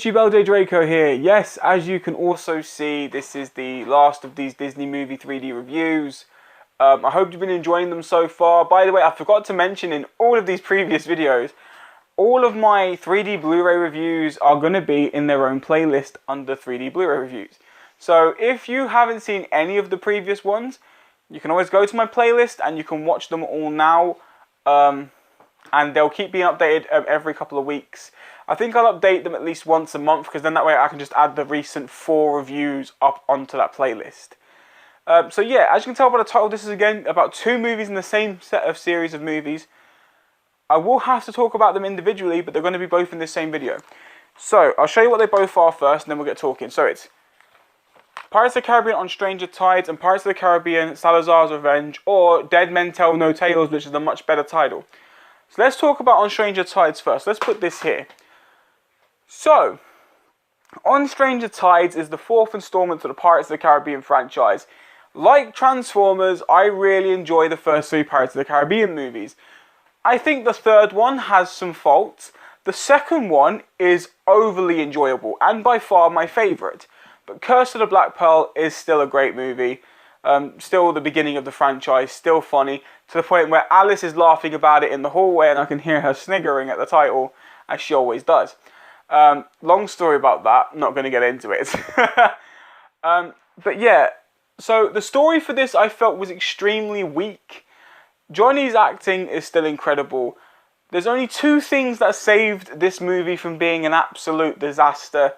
YouTube, LJ Draco here. Yes, as you can also see, this is the last of these Disney movie 3D reviews. I hope you've been enjoying them so far. By the way, I forgot to mention in all of these previous videos, all of my 3D Blu-ray reviews are going to be in their own playlist under 3D Blu-ray reviews. So if you haven't seen any of the previous ones, you can always go to my playlist and you can watch them all now. And they'll keep being updated every couple of weeks. I think I'll update them at least once a month, because then that way I can just add the recent 4 reviews up onto that playlist. So yeah, as you can tell by the title, this is again about 2 movies in the same set of series of movies. I will have to talk about them individually, but they're going to be both in this same video. So I'll show you what they both are first, and then we'll get talking. So it's Pirates of the Caribbean on Stranger Tides and Pirates of the Caribbean Salazar's Revenge, or Dead Men Tell No Tales, which is a much better title. So let's talk about On Stranger Tides first. Let's put this here. So, On Stranger Tides is the 4th installment to the Pirates of the Caribbean franchise. Like Transformers, I really enjoy the first 3 Pirates of the Caribbean movies. I think the 3rd one has some faults. The 2nd one is overly enjoyable and by far my favourite. But Curse of the Black Pearl is still a great movie. Still the beginning of the franchise, still funny, to the point where Alice is laughing about it in the hallway and I can hear her sniggering at the title, as she always does. Long story about that, not going to get into it. But yeah, so the story for this I felt was extremely weak. Johnny's acting is still incredible. There's only 2 things that saved this movie from being an absolute disaster,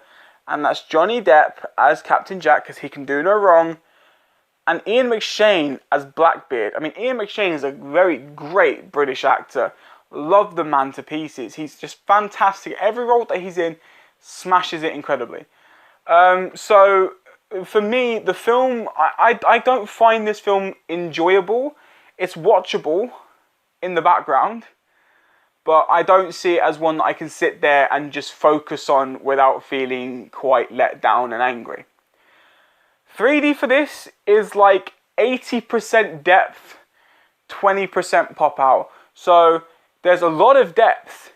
and that's Johnny Depp as Captain Jack, because he can do no wrong, and Ian McShane as Blackbeard. I mean, Ian McShane is a very great British actor. Love the man to pieces. He's just fantastic. Every role that he's in, smashes it incredibly. So, for me, the film, I don't find this film enjoyable. It's watchable in the background, but I don't see it as one that I can sit there and just focus on without feeling quite let down and angry. 3D for this is like 80% depth, 20% pop out. So there's a lot of depth,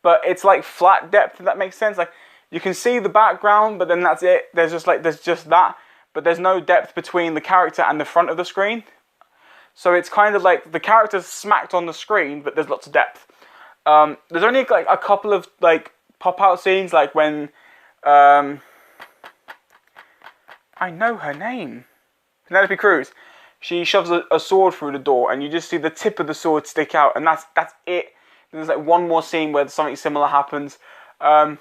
but it's like flat depth, if that makes sense. Like you can see the background, but then that's it. There's just that, but there's no depth between the character and the front of the screen. So it's kind of like the character's smacked on the screen, but there's lots of depth. There's only like a couple of like pop out scenes, like when I know her name, Penelope Cruz. She shoves a sword through the door, and you just see the tip of the sword stick out, and that's it. There's like one more scene where something similar happens, and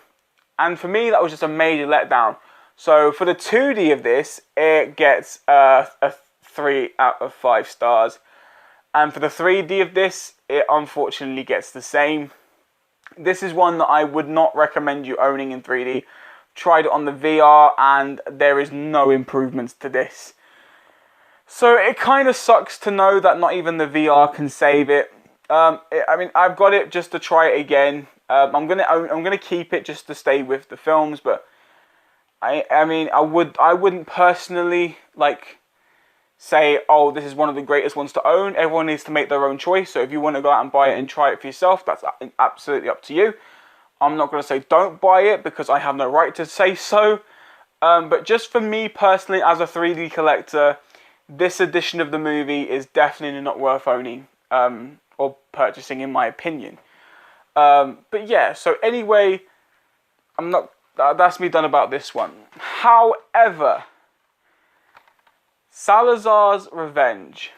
for me that was just a major letdown. So for the 2D of this, it gets a 3 out of 5 stars, and for the 3D of this, it unfortunately gets the same. This is one that I would not recommend you owning in 3D. Tried it on the VR and there is no improvements to this. So it kind of sucks to know that not even the VR can save it. I mean, I've got it just to try it again. I'm gonna keep it just to stay with the films, but I mean, I wouldn't personally like say, oh, this is one of the greatest ones to own. Everyone needs to make their own choice. So if you want to go out and buy it and try it for yourself, that's absolutely up to you. I'm not going to say don't buy it because I have no right to say so. But just for me personally, as a 3D collector, this edition of the movie is definitely not worth owning or purchasing, in my opinion. But yeah, so anyway, that's me done about this one. However, Salazar's Revenge.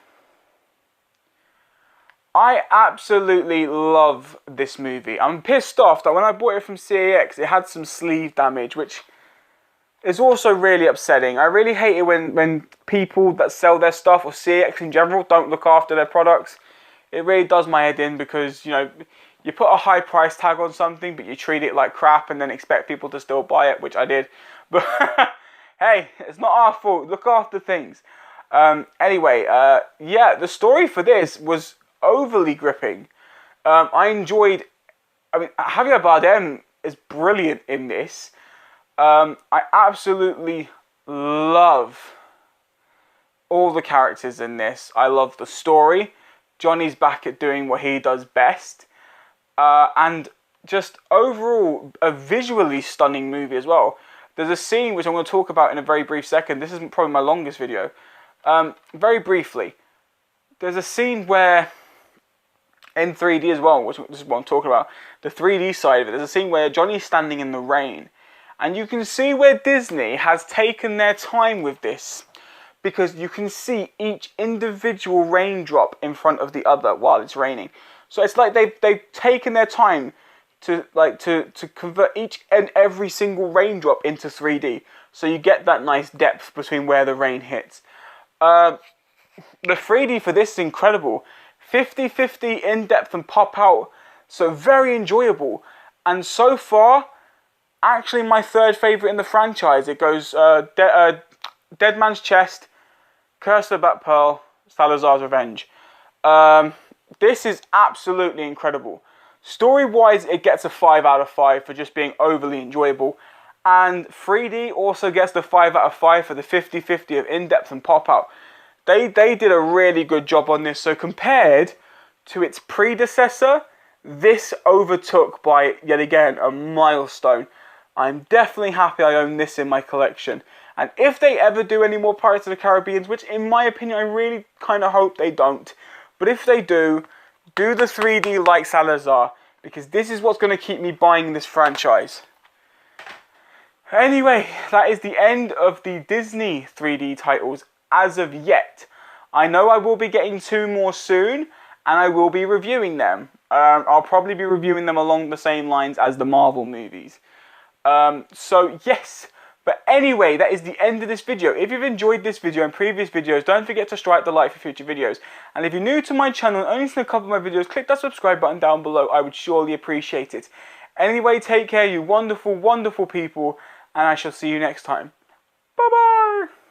I absolutely love this movie. I'm pissed off that when I bought it from CAX, it had some sleeve damage, which is also really upsetting. I really hate it when people that sell their stuff, or CAX in general, don't look after their products. It really does my head in, because, you know, you put a high price tag on something, but you treat it like crap and then expect people to still buy it, which I did. But hey, it's not our fault. Look after things. Anyway, yeah, the story for this was overly gripping. I mean, Javier Bardem is brilliant in this. I absolutely love all the characters in this. I love the story. Johnny's back at doing what he does best. And just overall a visually stunning movie as well. There's a scene which I'm going to talk about in a very brief second. This isn't probably my longest video. Very briefly, there's a scene where, in 3D as well, which this is what I'm talking about, the 3D side of it, there's a scene where Johnny's standing in the rain. And you can see where Disney has taken their time with this, because you can see each individual raindrop in front of the other while it's raining. So it's like they've taken their time to convert each and every single raindrop into 3D. So you get that nice depth between where the rain hits. The 3D for this is incredible. 50-50 in-depth and pop-out. So very enjoyable. And so far, actually my third favourite in the franchise. It goes Dead Man's Chest, Curse of the Black Pearl, Salazar's Revenge. This is absolutely incredible. Story-wise, it gets a 5 out of 5 for just being overly enjoyable. And 3D also gets the 5 out of 5 for the 50-50 of in-depth and pop-out. They did a really good job on this. So compared to its predecessor, this overtook by, yet again, a milestone. I'm definitely happy I own this in my collection. And if they ever do any more Pirates of the Caribbean, which in my opinion I really kind of hope they don't, but if they do the 3D like Salazar, because this is what's going to keep me buying this franchise. Anyway, that is the end of the Disney 3D titles as of yet. I know I will be getting 2 more soon, and I will be reviewing them. I'll probably be reviewing them along the same lines as the Marvel movies. So yes, but anyway, that is the end of this video. If you've enjoyed this video and previous videos, don't forget to strike the like for future videos. And if you're new to my channel and only seen a couple of my videos, click that subscribe button down below. I would surely appreciate it. Anyway, take care, you wonderful, wonderful people, and I shall see you next time. Bye-bye!